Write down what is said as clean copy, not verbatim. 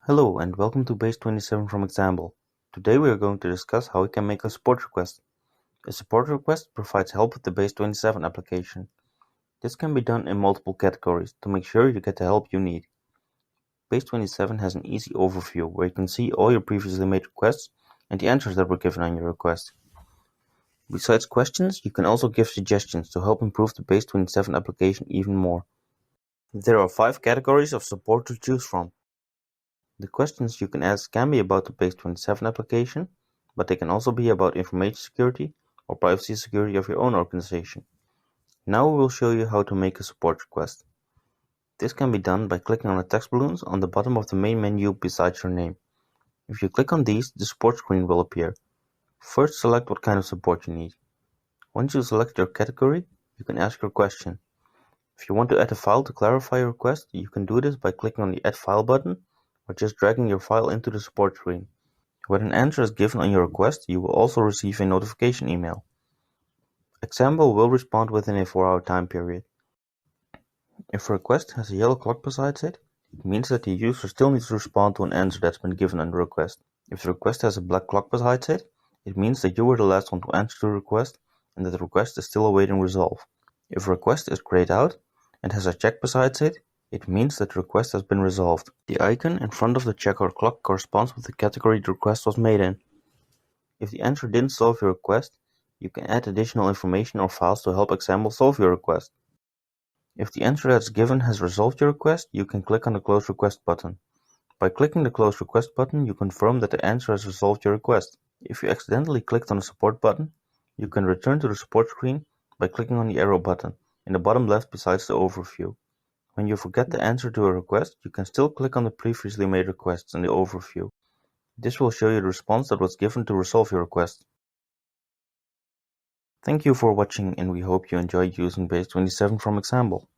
Hello and welcome to Base27 from Axxemble. Today we are going to discuss how we can make a support request. A support request provides help with the Base27 application. This can be done in multiple categories to make sure you get the help you need. Base27 has an easy overview where you can see all your previously made requests and the answers that were given on your request. Besides questions, you can also give suggestions to help improve the Base27 application even more. There are 5 categories of support to choose from. The questions you can ask can be about the Base27 application, but they can also be about information security or privacy security of your own organization. Now we will show you how to make a support request. This can be done by clicking on the text balloons on the bottom of the main menu beside your name. If you click on these, the support screen will appear. First, select what kind of support you need. Once you select your category, you can ask your question. If you want to add a file to clarify your request, you can do this by clicking on the Add File button or just dragging your file into the support screen. When an answer is given on your request, you will also receive a notification email. Axxemble will respond within a 4-hour time period. If a request has a yellow clock beside it, it means that the user still needs to respond to an answer that's been given on the request. If the request has a black clock beside it, it means that you were the last one to answer the request and that the request is still awaiting resolve. If a request is grayed out and has a check beside it, it means that the request has been resolved. The icon in front of the check or clock corresponds with the category the request was made in. If the answer didn't solve your request, you can add additional information or files to help Axxemble solve your request. If the answer that's given has resolved your request, you can click on the Close Request button. By clicking the Close Request button, you confirm that the answer has resolved your request. If you accidentally clicked on the Support button, you can return to the support screen by clicking on the arrow button in the bottom left beside the overview. When you forget the answer to a request, you can still click on the previously made requests in the overview. This will show you the response that was given to resolve your request. Thank you for watching and we hope you enjoyed using Base27 from Axxemble.